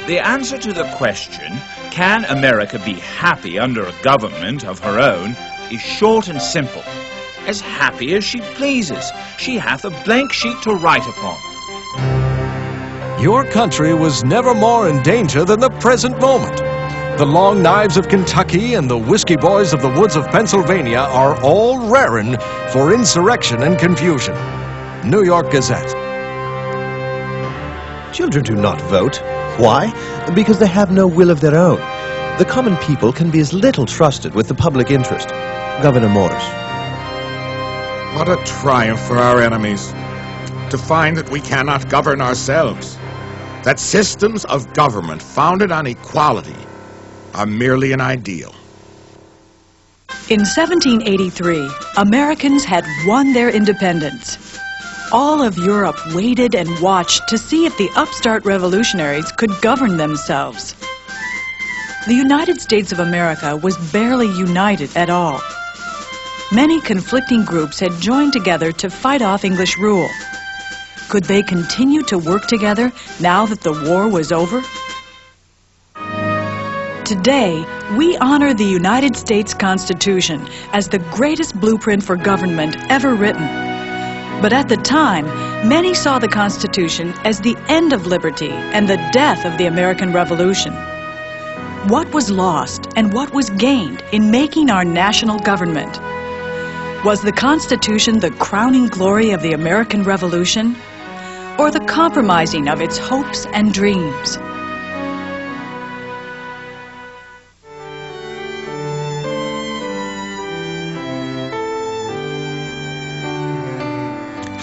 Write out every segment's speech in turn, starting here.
The answer to the question, can America be happy under a government of her own, is short and simple. As happy as she pleases, she hath a blank sheet to write upon. Your country was never more in danger than the present moment. The Long Knives of Kentucky and the Whiskey Boys of the woods of Pennsylvania are all raring for insurrection and confusion. New York Gazette. Children do not vote. Why? Because they have no will of their own. The common people can be as little trusted with the public interest. Governor Morris. What a triumph for our enemies, to find that we cannot govern ourselves, that systems of government founded on equality are merely an ideal. In 1783, Americans had won their independence. All of Europe waited and watched to see if the upstart revolutionaries could govern themselves. The United States of America was barely united at all. Many conflicting groups had joined together to fight off English rule. Could they continue to work together now that the war was over? Today, we honor the United States Constitution as the greatest blueprint for government ever written. But at the time, many saw the Constitution as the end of liberty and the death of the American Revolution. What was lost and what was gained in making our national government? Was the Constitution the crowning glory of the American Revolution, or the compromising of its hopes and dreams?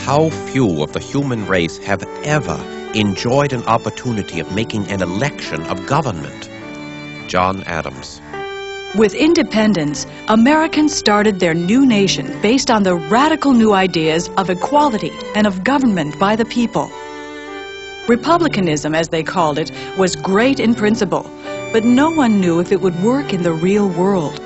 How few of the human race have ever enjoyed an opportunity of making an election of government? John Adams. With independence, Americans started their new nation based on the radical new ideas of equality and of government by the people. Republicanism, as they called it, was great in principle, but no one knew if it would work in the real world.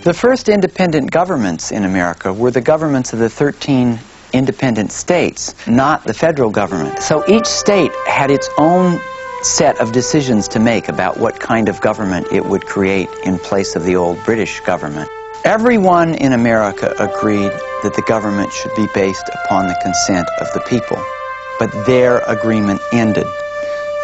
The first independent governments in America were the governments of the 13 independent states, not the federal government. So each state had its own set of decisions to make about what kind of government it would create in place of the old British government. Everyone in America agreed that the government should be based upon the consent of the people, but their agreement ended.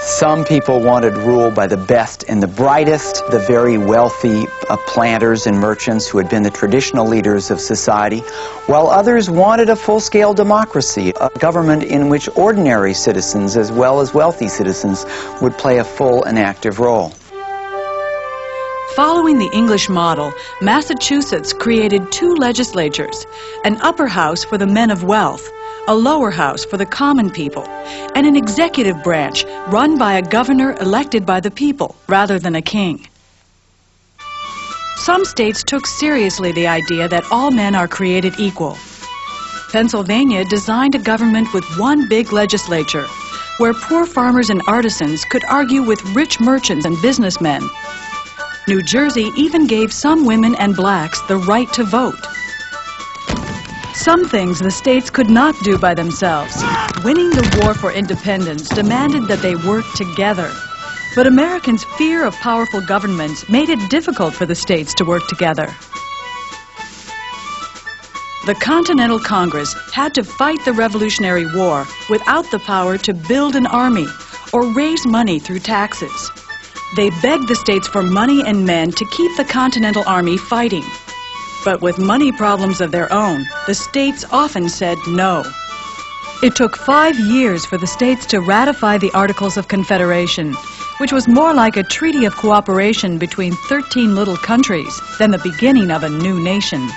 Some people wanted rule by the best and the brightest, the very wealthy planters and merchants who had been the traditional leaders of society, while others wanted a full-scale democracy, a government in which ordinary citizens as well as wealthy citizens would play a full and active role. Following the English model, Massachusetts created two legislatures, an upper house for the men of wealth, a lower house for the common people, and an executive branch run by a governor elected by the people rather than a king. Some states took seriously the idea that all men are created equal. Pennsylvania designed a government with one big legislature, where poor farmers and artisans could argue with rich merchants and businessmen. New Jersey even gave some women and blacks the right to vote. Some things the states could not do by themselves. Winning the war for independence demanded that they work together. But Americans' fear of powerful governments made it difficult for the states to work together. The Continental Congress had to fight the Revolutionary War without the power to build an army or raise money through taxes. They begged the states for money and men to keep the Continental Army fighting. But with money problems of their own, the states often said no. It took 5 years for the states to ratify the Articles of Confederation, which was more like a treaty of cooperation between 13 little countries than the beginning of a new nation.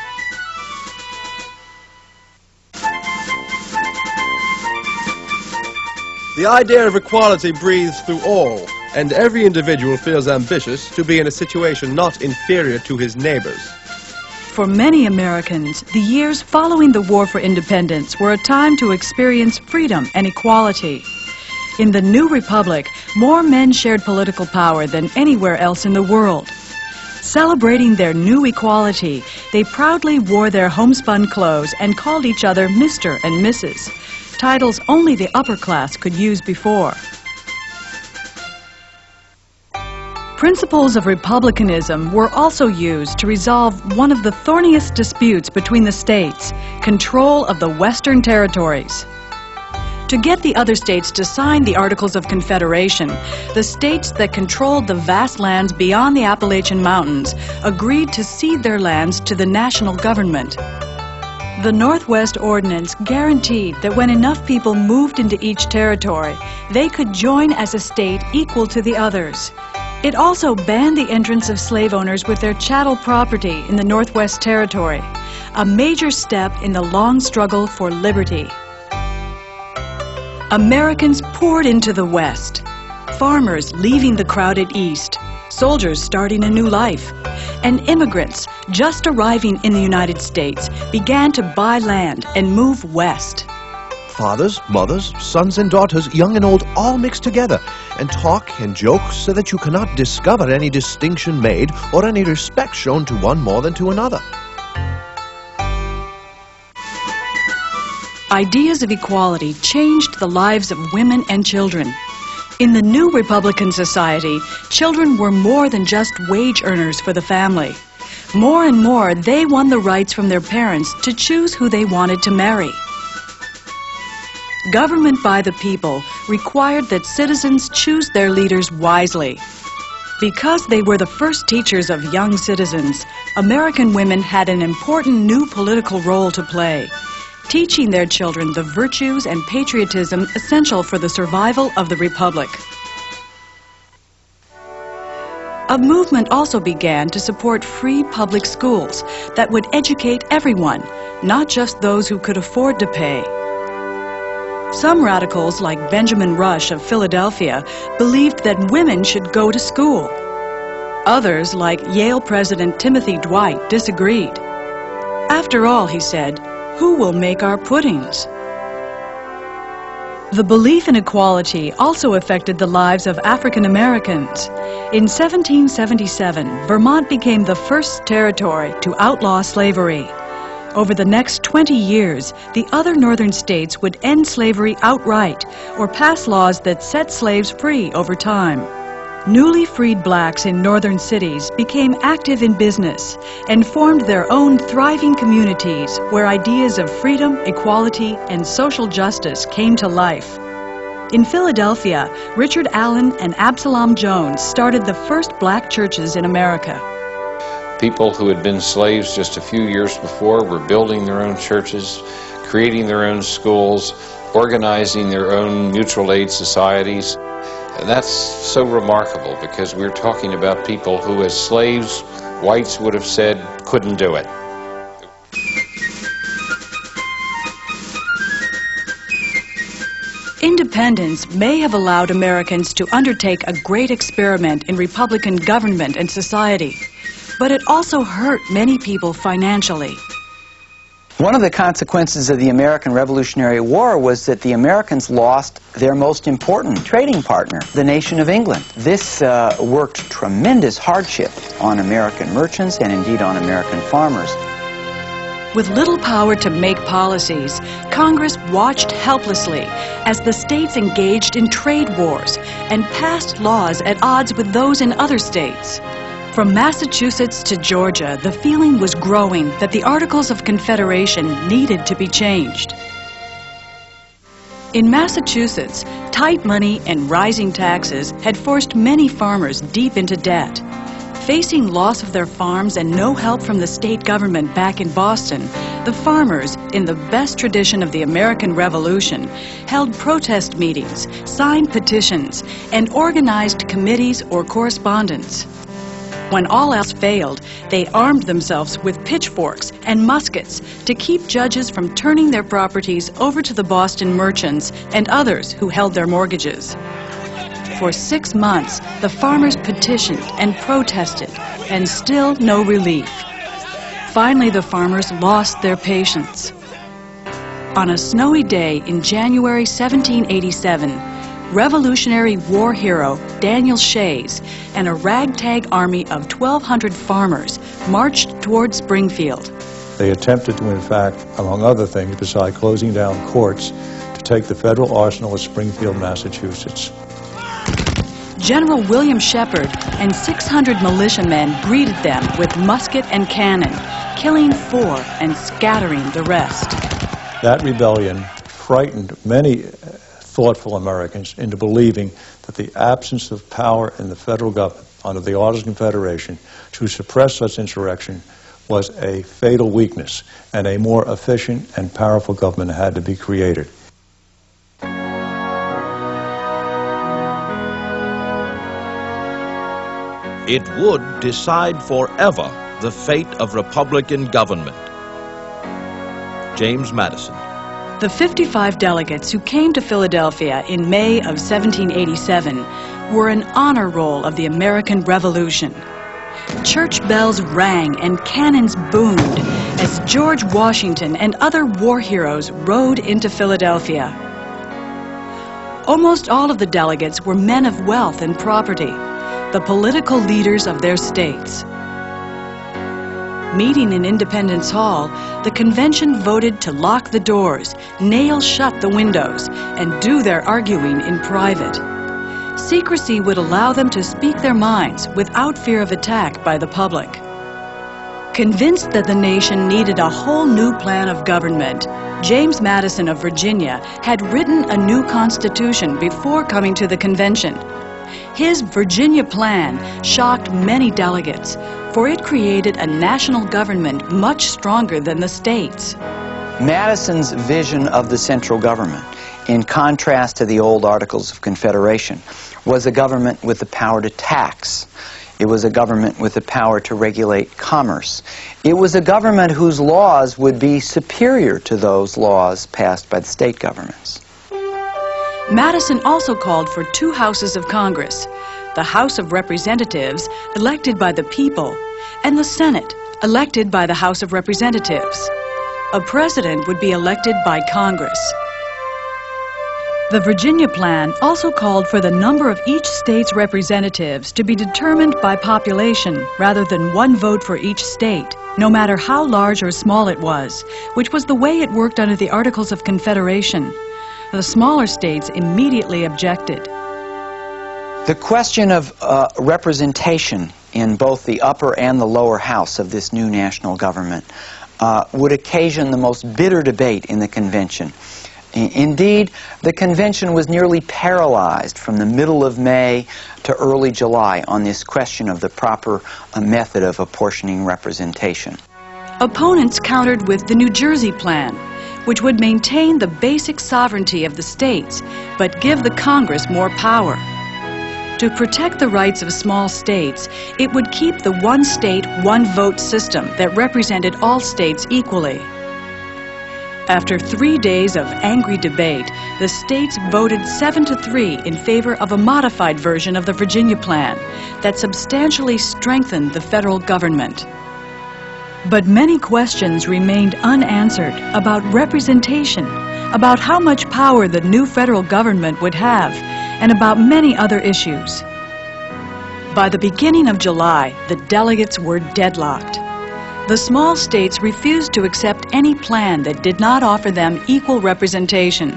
The idea of equality breathes through all, and every individual feels ambitious to be in a situation not inferior to his neighbors. For many Americans, the years following the War for Independence were a time to experience freedom and equality. In the new republic, more men shared political power than anywhere else in the world. Celebrating their new equality, they proudly wore their homespun clothes and called each other Mr. and Mrs., titles only the upper class could use before. Principles of republicanism were also used to resolve one of the thorniest disputes between the states, control of the Western territories. To get the other states to sign the Articles of Confederation, the states that controlled the vast lands beyond the Appalachian Mountains agreed to cede their lands to the national government. The Northwest Ordinance guaranteed that when enough people moved into each territory, they could join as a state equal to the others. It also banned the entrance of slave owners with their chattel property in the Northwest Territory, a major step in the long struggle for liberty. Americans poured into the West, farmers leaving the crowded East, soldiers starting a new life, and immigrants just arriving in the United States began to buy land and move west. Fathers, mothers, sons and daughters, young and old, all mixed together, and talk and joke so that you cannot discover any distinction made or any respect shown to one more than to another. Ideas of equality changed the lives of women and children. In the new Republican society, children were more than just wage earners for the family. More and more, they won the rights from their parents to choose who they wanted to marry. Government by the people required that citizens choose their leaders wisely. Because they were the first teachers of young citizens, American women had an important new political role to play, teaching their children the virtues and patriotism essential for the survival of the Republic. A movement also began to support free public schools that would educate everyone, not just those who could afford to pay. Some radicals, like Benjamin Rush of Philadelphia, believed that women should go to school. Others, like Yale President Timothy Dwight, disagreed. After all, he said, who will make our puddings? The belief in equality also affected the lives of African Americans. In 1777, Vermont became the first territory to outlaw slavery. Over the next 20 years, the other northern states would end slavery outright or pass laws that set slaves free over time. Newly freed blacks in northern cities became active in business and formed their own thriving communities where ideas of freedom, equality, and social justice came to life. In Philadelphia, Richard Allen and Absalom Jones started the first black churches in America. People who had been slaves just a few years before were building their own churches, creating their own schools, organizing their own mutual aid societies. And that's so remarkable because we're talking about people who, as slaves, whites would have said couldn't do it. Independence may have allowed Americans to undertake a great experiment in Republican government and society, but it also hurt many people financially. One of the consequences of the American Revolutionary War was that the Americans lost their most important trading partner, the nation of England. This worked tremendous hardship on American merchants and indeed on American farmers. With little power to make policies, Congress watched helplessly as the states engaged in trade wars and passed laws at odds with those in other states. From Massachusetts to Georgia, the feeling was growing that the Articles of Confederation needed to be changed. In Massachusetts, tight money and rising taxes had forced many farmers deep into debt. Facing loss of their farms and no help from the state government back in Boston, the farmers, in the best tradition of the American Revolution, held protest meetings, signed petitions, and organized committees or correspondence. When all else failed, they armed themselves with pitchforks and muskets to keep judges from turning their properties over to the Boston merchants and others who held their mortgages. For 6 months, the farmers petitioned and protested, and still no relief. Finally, the farmers lost their patience. On a snowy day in January 1787, Revolutionary War hero Daniel Shays and a ragtag army of 1,200 farmers marched toward Springfield. They attempted to, in fact, among other things, beside closing down courts, to take the federal arsenal of Springfield, Massachusetts. General William Shepard and 600 militiamen greeted them with musket and cannon, killing 4 and scattering the rest. That rebellion frightened many thoughtful Americans into believing that the absence of power in the federal government under the Orders of Confederation to suppress such insurrection was a fatal weakness, and a more efficient and powerful government had to be created. It would decide forever the fate of Republican government. James Madison. The 55 delegates who came to Philadelphia in May of 1787 were an honor roll of the American Revolution. Church bells rang and cannons boomed as George Washington and other war heroes rode into Philadelphia. Almost all of the delegates were men of wealth and property, the political leaders of their states. Meeting in Independence Hall, the convention voted to lock the doors, nail shut the windows, and do their arguing in private. Secrecy would allow them to speak their minds without fear of attack by the public. Convinced that the nation needed a whole new plan of government, James Madison of Virginia had written a new constitution before coming to the convention. His Virginia plan shocked many delegates, for it created a national government much stronger than the states. Madison's vision of the central government, in contrast to the old Articles of Confederation, was a government with the power to tax. It was a government with the power to regulate commerce. It was a government whose laws would be superior to those laws passed by the state governments. Madison also called for 2 houses of Congress, the House of Representatives, elected by the people, and the Senate, elected by the House of Representatives. A president would be elected by Congress. The Virginia plan also called for the number of each state's representatives to be determined by population rather than 1 vote for each state, no matter how large or small it was, which was the way it worked under the Articles of Confederation. The smaller states immediately objected. The question of representation in both the upper and the lower house of this new national government would occasion the most bitter debate in the convention. Indeed, the convention was nearly paralyzed from the middle of May to early July on this question of the proper method of apportioning representation. Opponents countered with the New Jersey plan, which would maintain the basic sovereignty of the states, but give the Congress more power. To protect the rights of small states, it would keep the 1 state, 1 vote system that represented all states equally. After 3 days of angry debate, the states voted 7-3 in favor of a modified version of the Virginia plan that substantially strengthened the federal government. But many questions remained unanswered about representation, about how much power the new federal government would have, and about many other issues. By the beginning of July, the delegates were deadlocked. The small states refused to accept any plan that did not offer them equal representation.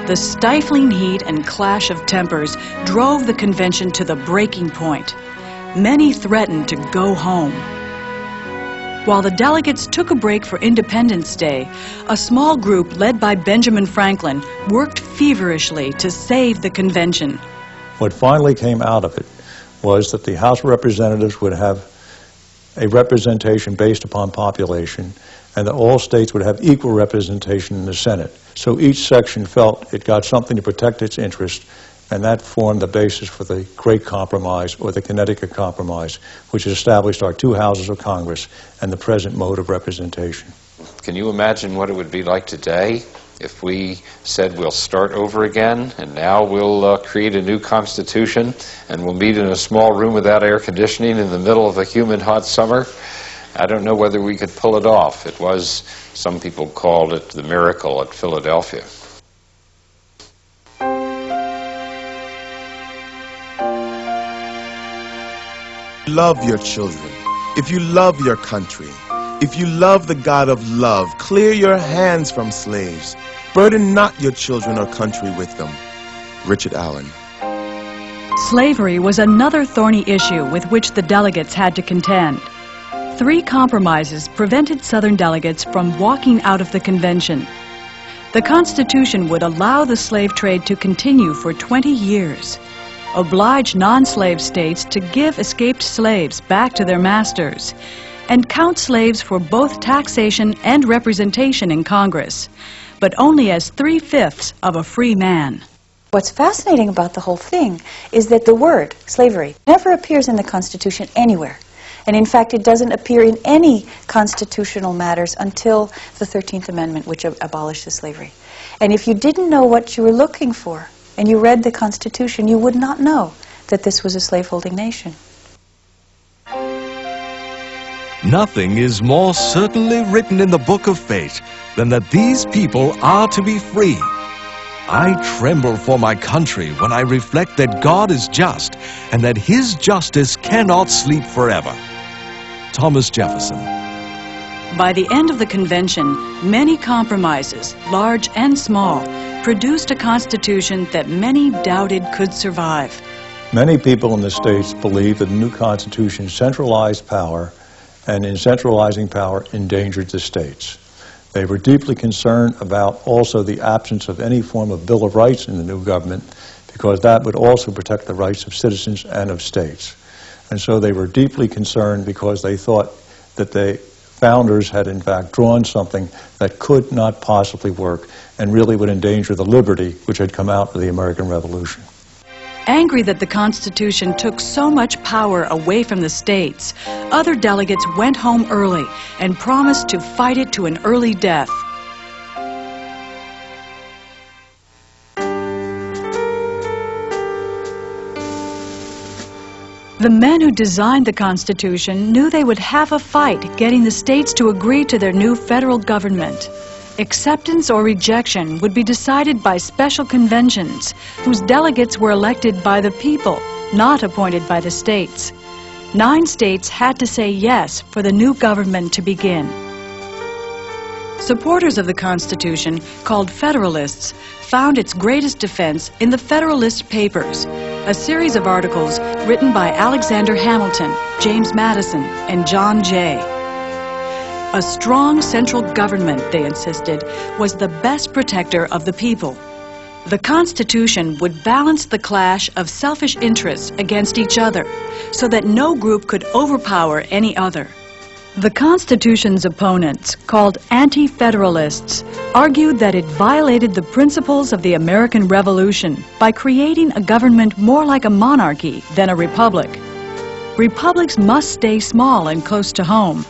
The stifling heat and clash of tempers drove the convention to the breaking point. Many threatened to go home. While the delegates took a break for Independence Day, a small group led by Benjamin Franklin worked feverishly to save the convention. What finally came out of it was that the House of Representatives would have a representation based upon population, and that all states would have equal representation in the Senate. So each section felt it got something to protect its interest, and that formed the basis for the Great Compromise, or the Connecticut Compromise, which established our 2 houses of Congress and the present mode of representation. Can you imagine what it would be like today if we said we'll start over again, and now we'll create a new constitution, and we'll meet in a small room without air conditioning in the middle of a humid hot summer? I don't know whether we could pull it off. It was, some people called it the miracle at Philadelphia. Love your children, if you love your country, if you love the God of love, clear your hands from slaves. Burden not your children or country with them. Richard Allen. Slavery was another thorny issue with which the delegates had to contend. 3 compromises prevented Southern delegates from walking out of the convention. The Constitution would allow the slave trade to continue for 20 years, oblige non-slave states to give escaped slaves back to their masters, and count slaves for both taxation and representation in Congress, but only as 3/5 of a free man. What's fascinating about the whole thing is that the word slavery never appears in the Constitution anywhere. And in fact, it doesn't appear in any constitutional matters until the 13th Amendment, which abolishes slavery. And if you didn't know what you were looking for, and you read the Constitution, you would not know that this was a slaveholding nation. Nothing is more certainly written in the book of fate than that these people are to be free. I tremble for my country when I reflect that God is just and that His justice cannot sleep forever. Thomas Jefferson. By the end of the convention, many compromises, large and small, produced a constitution that many doubted could survive. Many people in the states believed that the new Constitution centralized power, and in centralizing power, endangered the states. They were deeply concerned about also the absence of any form of Bill of Rights in the new government, because that would also protect the rights of citizens and of states. And so they were deeply concerned because they thought that the founders had in fact drawn something that could not possibly work and really would endanger the liberty which had come out of the American Revolution. Angry that the Constitution took so much power away from the states, other delegates went home early and promised to fight it to an early death. The men who designed the Constitution knew they would have a fight getting the states to agree to their new federal government. Acceptance or rejection would be decided by special conventions, whose delegates were elected by the people, not appointed by the states. 9 states had to say yes for the new government to begin. Supporters of the Constitution, called Federalists, found its greatest defense in the Federalist Papers, a series of articles written by Alexander Hamilton, James Madison, and John Jay. A strong central government, they insisted, was the best protector of the people. The Constitution would balance the clash of selfish interests against each other, so that no group could overpower any other. The Constitution's opponents, called Anti-Federalists, argued that it violated the principles of the American Revolution by creating a government more like a monarchy than a republic. Republics must stay small and close to home.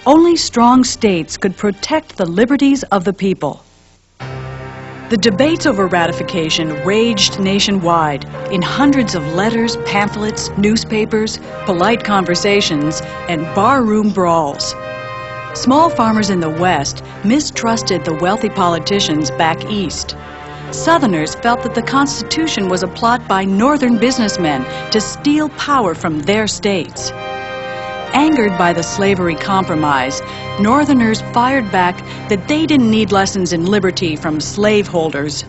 Only strong states could protect the liberties of the people. The debates over ratification raged nationwide in hundreds of letters, pamphlets, newspapers, polite conversations, and barroom brawls. Small farmers in the West mistrusted the wealthy politicians back east. Southerners felt that the Constitution was a plot by Northern businessmen to steal power from their states. Angered by the slavery compromise, Northerners fired back that they didn't need lessons in liberty from slaveholders.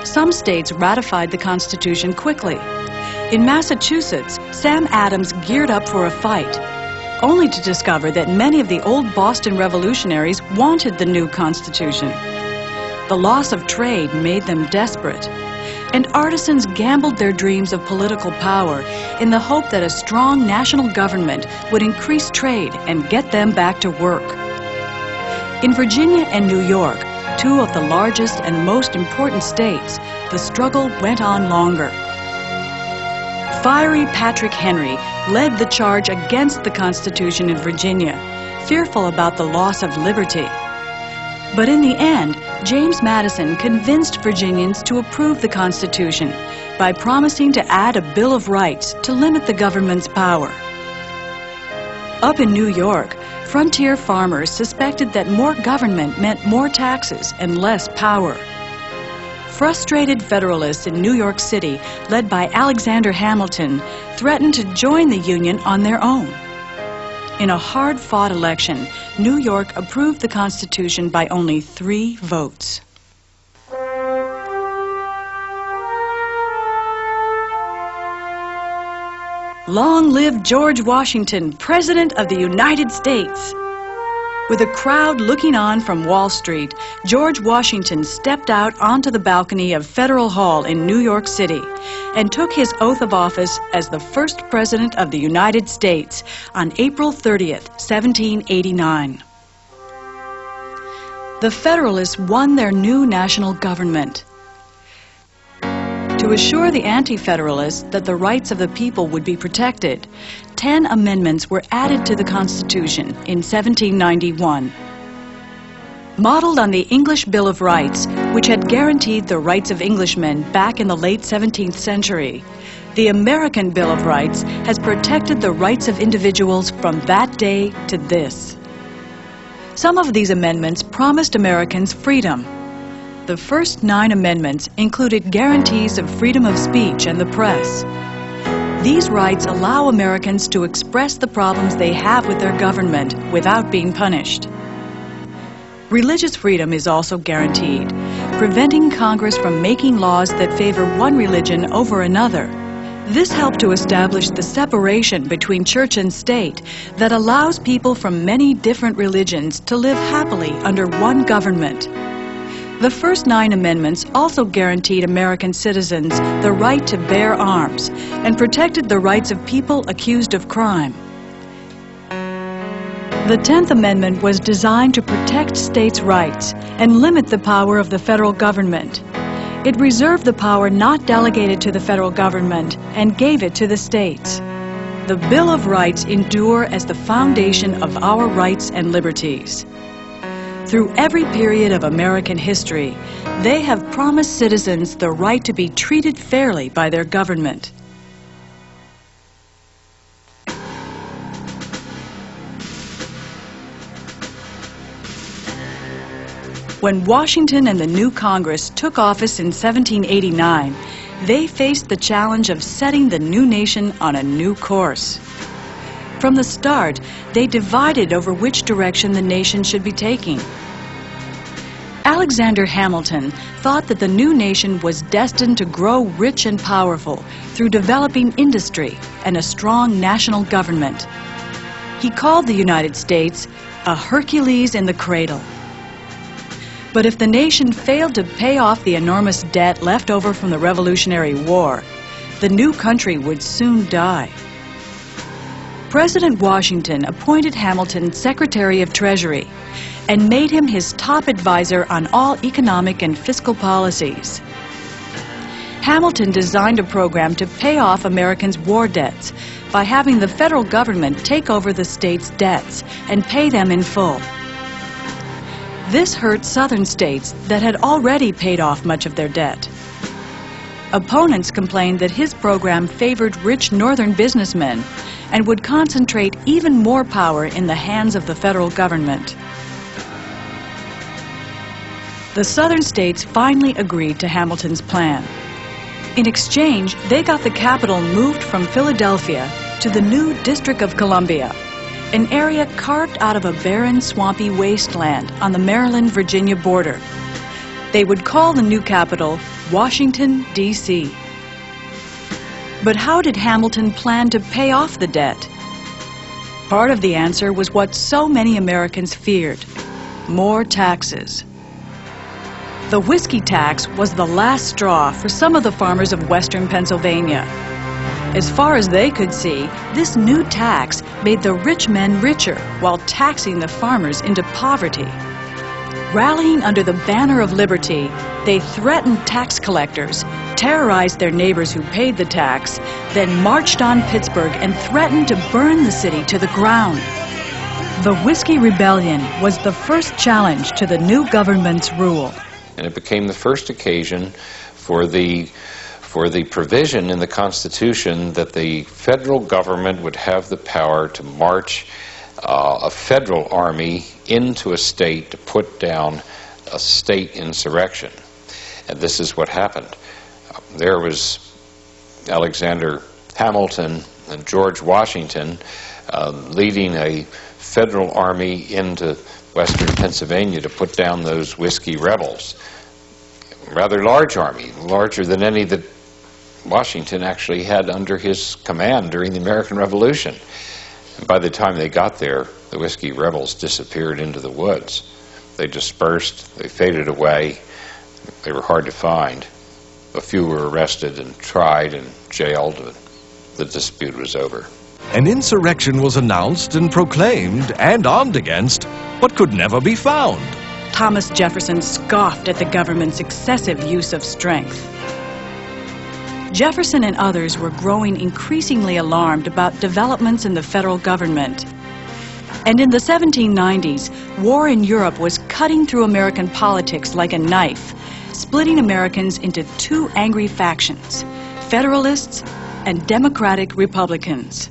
Some states ratified the Constitution quickly. In Massachusetts, Sam Adams geared up for a fight, only to discover that many of the old Boston revolutionaries wanted the new Constitution. The loss of trade made them desperate, and artisans gambled their dreams of political power in the hope that a strong national government would increase trade and get them back to work. In Virginia and New York, 2 of the largest and most important states, the struggle went on longer. Fiery Patrick Henry led the charge against the Constitution in Virginia, fearful about the loss of liberty. But in the end, James Madison convinced Virginians to approve the Constitution by promising to add a Bill of Rights to limit the government's power. Up in New York, frontier farmers suspected that more government meant more taxes and less power. Frustrated Federalists in New York City, led by Alexander Hamilton, threatened to join the Union on their own. In a hard-fought election, New York approved the Constitution by only 3 votes. Long live George Washington, President of the United States! With a crowd looking on from Wall Street, George Washington stepped out onto the balcony of Federal Hall in New York City and took his oath of office as the first President of the United States on April 30th, 1789. The Federalists won their new national government. To assure the Anti-Federalists that the rights of the people would be protected, 10 amendments were added to the Constitution in 1791. Modeled on the English Bill of Rights, which had guaranteed the rights of Englishmen back in the late 17th century, the American Bill of Rights has protected the rights of individuals from that day to this. Some of these amendments promised Americans freedom. The first 9 amendments included guarantees of freedom of speech and the press. These rights allow Americans to express the problems they have with their government without being punished. Religious freedom is also guaranteed, preventing Congress from making laws that favor one religion over another. This helped to establish the separation between church and state that allows people from many different religions to live happily under one government. The first 9 amendments also guaranteed American citizens the right to bear arms and protected the rights of people accused of crime. The 10th Amendment was designed to protect states' rights and limit the power of the federal government. It reserved the power not delegated to the federal government and gave it to the states. The Bill of Rights endure as the foundation of our rights and liberties. Through every period of American history, they have promised citizens the right to be treated fairly by their government. When Washington and the new Congress took office in 1789, they faced the challenge of setting the new nation on a new course. From the start, they divided over which direction the nation should be taking. Alexander Hamilton thought that the new nation was destined to grow rich and powerful through developing industry and a strong national government. He called the United States a Hercules in the cradle. But if the nation failed to pay off the enormous debt left over from the Revolutionary War, the new country would soon die. President Washington appointed Hamilton Secretary of Treasury and made him his top advisor on all economic and fiscal policies. Hamilton designed a program to pay off Americans' war debts by having the federal government take over the states' debts and pay them in full. This hurt southern states that had already paid off much of their debt. Opponents complained that his program favored rich northern businessmen and would concentrate even more power in the hands of the federal government. The southern states finally agreed to Hamilton's plan. In exchange, they got the capital moved from Philadelphia to the new District of Columbia, an area carved out of a barren, swampy wasteland on the Maryland-Virginia border. They would call the new capital Washington, D.C. But how did Hamilton plan to pay off the debt? Part of the answer was what so many Americans feared: more taxes. The whiskey tax was the last straw for some of the farmers of western Pennsylvania. As far as they could see, this new tax made the rich men richer while taxing the farmers into poverty. Rallying under the banner of liberty, they threatened tax collectors, terrorized their neighbors who paid the tax, then marched on Pittsburgh and threatened to burn the city to the ground. The Whiskey Rebellion was the first challenge to the new government's rule. And it became the first occasion for the provision in the Constitution that the federal government would have the power to march a federal army into a state to put down a state insurrection. And this is what happened. There was Alexander Hamilton and George Washington leading a federal army into western Pennsylvania to put down those whiskey rebels. A rather large army, larger than any that Washington actually had under his command during the American Revolution. And by the time they got there, the whiskey rebels disappeared into the woods. They dispersed, they faded away, they were hard to find. A few were arrested and tried and jailed, but the dispute was over. An insurrection was announced and proclaimed and armed against what could never be found. Thomas Jefferson scoffed at the government's excessive use of strength. Jefferson and others were growing increasingly alarmed about developments in the federal government. And in the 1790s, war in Europe was cutting through American politics like a knife, splitting Americans into two angry factions, Federalists and Democratic Republicans.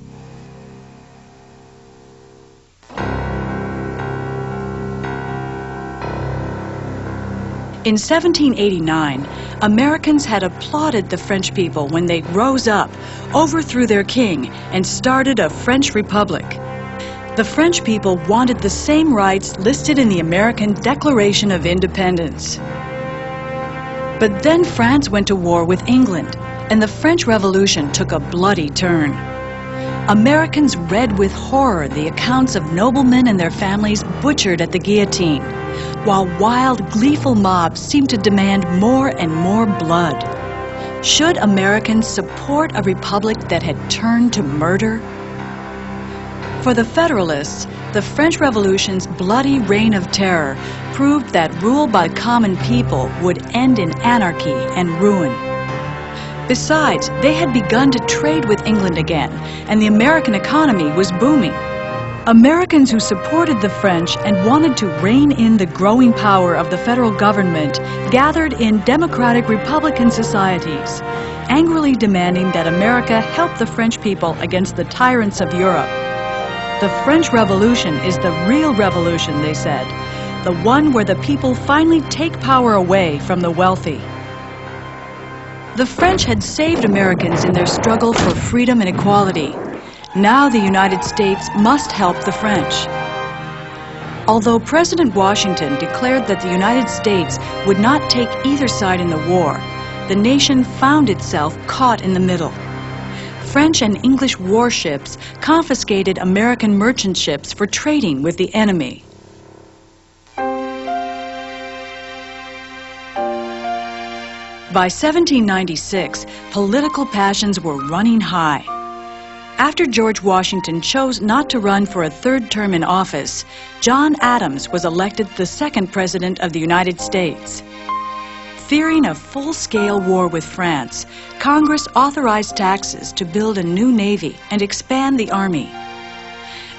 In 1789, Americans had applauded the French people when they rose up, overthrew their king, and started a French Republic. The French people wanted the same rights listed in the American Declaration of Independence. But then France went to war with England, and the French Revolution took a bloody turn. Americans read with horror the accounts of noblemen and their families butchered at the guillotine, while wild, gleeful mobs seemed to demand more and more blood. Should Americans support a republic that had turned to murder? For the Federalists, the French Revolution's bloody reign of terror proved that rule by common people would end in anarchy and ruin. Besides, they had begun to trade with England again, and the American economy was booming. Americans who supported the French and wanted to rein in the growing power of the federal government gathered in democratic Republican societies, angrily demanding that America help the French people against the tyrants of Europe. The French Revolution is the real revolution, they said, the one where the people finally take power away from the wealthy. The French had saved Americans in their struggle for freedom and equality. Now the United States must help the French. Although President Washington declared that the United States would not take either side in the war, the nation found itself caught in the middle. French and English warships confiscated American merchant ships for trading with the enemy. By 1796, political passions were running high. After George Washington chose not to run for a third term in office, John Adams was elected the second President of the United States. Fearing a full-scale war with France, Congress authorized taxes to build a new navy and expand the army.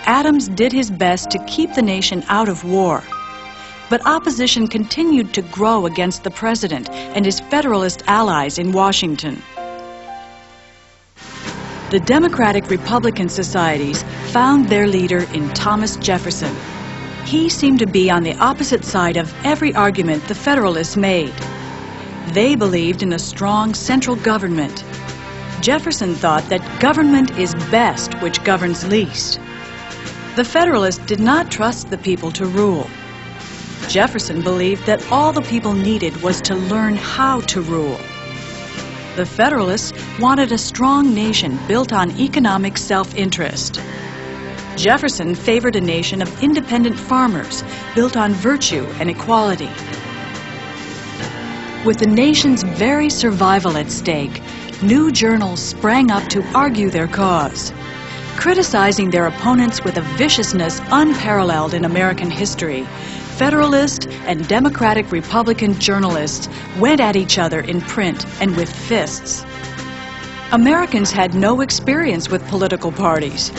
Adams did his best to keep the nation out of war. But opposition continued to grow against the president and his Federalist allies in Washington. The Democratic Republican societies found their leader in Thomas Jefferson. He seemed to be on the opposite side of every argument the Federalists made. They believed in a strong central government. Jefferson thought that government is best which governs least. The Federalists did not trust the people to rule. Jefferson believed that all the people needed was to learn how to rule. The Federalists wanted a strong nation built on economic self-interest. Jefferson favored a nation of independent farmers built on virtue and equality. With the nation's very survival at stake, new journals sprang up to argue their cause, criticizing their opponents with a viciousness unparalleled in American history. Federalist and Democratic Republican journalists went at each other in print and with fists. Americans had no experience with political parties,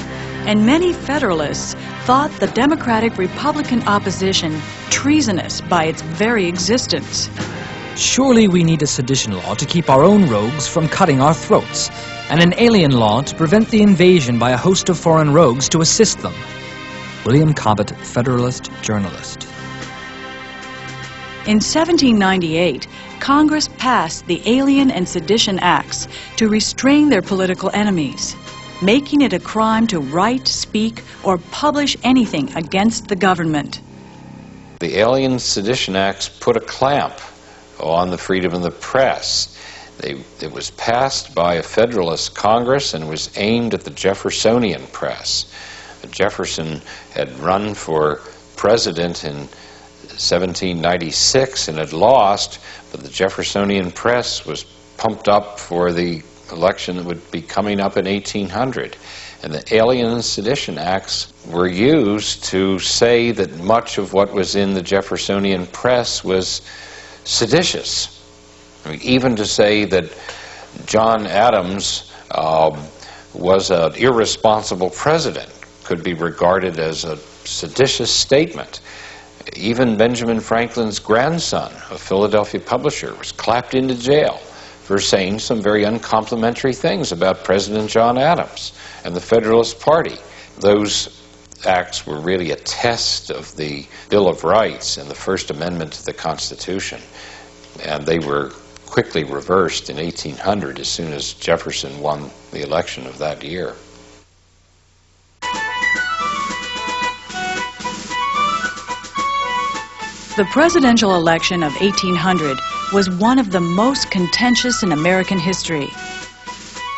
and many Federalists thought the Democratic Republican opposition treasonous by its very existence. Surely we need a sedition law to keep our own rogues from cutting our throats, and an alien law to prevent the invasion by a host of foreign rogues to assist them. William Cobbett, Federalist journalist. In 1798, Congress passed the Alien and Sedition Acts to restrain their political enemies, making it a crime to write, speak, or publish anything against the government. The Alien Sedition Acts put a clamp on the freedom of the press. It was passed by a Federalist Congress and was aimed at the Jeffersonian press. Jefferson had run for president in 1796 and had lost, but the Jeffersonian press was pumped up for the election that would be coming up in 1800. And the Alien and Sedition Acts were used to say that much of what was in the Jeffersonian press was seditious. I mean, even to say that John Adams was an irresponsible president could be regarded as a seditious statement. Even Benjamin Franklin's grandson, a Philadelphia publisher, was clapped into jail for saying some very uncomplimentary things about President John Adams and the Federalist Party. Those acts were really a test of the Bill of Rights and the First Amendment to the Constitution. And they were quickly reversed in 1800 as soon as Jefferson won the election of that year. The presidential election of 1800 was one of the most contentious in American history.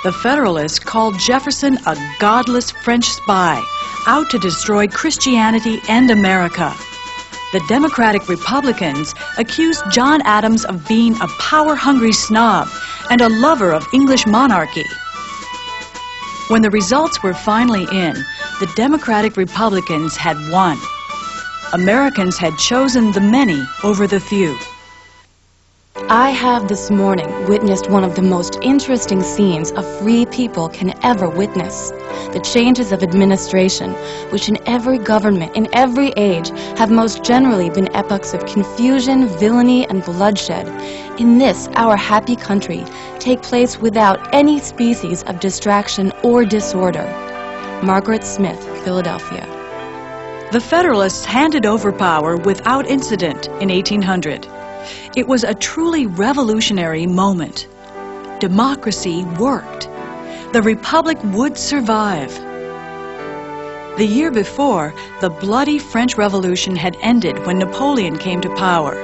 The Federalists called Jefferson a godless French spy, out to destroy Christianity and America. The Democratic Republicans accused John Adams of being a power-hungry snob and a lover of English monarchy. When the results were finally in, the Democratic Republicans had won. Americans had chosen the many over the few. I have this morning witnessed one of the most interesting scenes a free people can ever witness. The changes of administration, which in every government, in every age, have most generally been epochs of confusion, villainy, and bloodshed, in this, our happy country, take place without any species of distraction or disorder. Margaret Smith, Philadelphia. The Federalists handed over power without incident in 1800. It was a truly revolutionary moment. Democracy worked. The Republic would survive. The year before, the bloody French Revolution had ended when Napoleon came to power.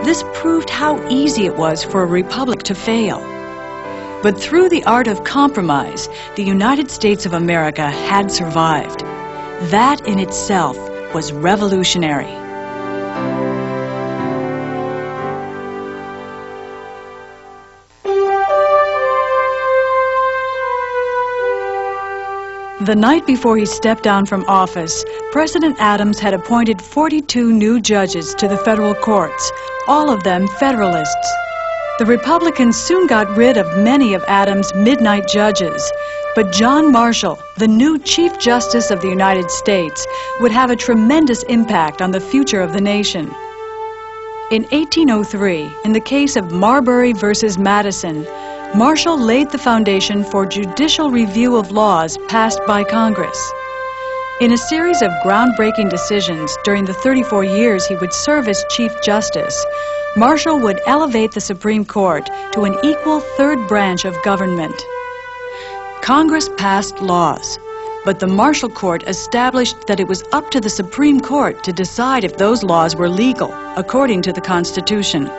This proved how easy it was for a republic to fail. But through the art of compromise, the United States of America had survived. That in itself was revolutionary. The night before he stepped down from office, President Adams had appointed 42 new judges to the federal courts, all of them Federalists. The Republicans soon got rid of many of Adams' midnight judges, but John Marshall, the new Chief Justice of the United States, would have a tremendous impact on the future of the nation. In 1803, in the case of Marbury versus Madison, Marshall laid the foundation for judicial review of laws passed by Congress. In a series of groundbreaking decisions during the 34 years he would serve as Chief Justice, Marshall would elevate the Supreme Court to an equal third branch of government. Congress passed laws, but the Marshall Court established that it was up to the Supreme Court to decide if those laws were legal, according to the Constitution.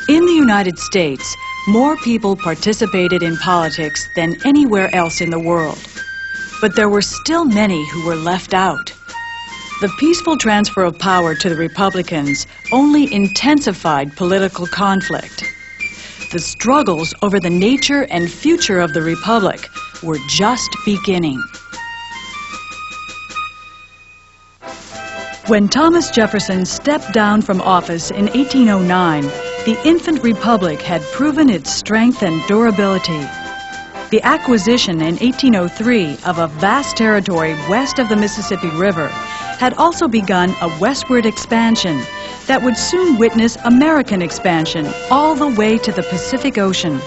In the United States, more people participated in politics than anywhere else in the world. But there were still many who were left out. The peaceful transfer of power to the Republicans only intensified political conflict. The struggles over the nature and future of the Republic were just beginning. When Thomas Jefferson stepped down from office in 1809, the infant republic had proven its strength and durability. The acquisition in 1803 of a vast territory west of the Mississippi River had also begun a westward expansion that would soon witness American expansion all the way to the Pacific Ocean.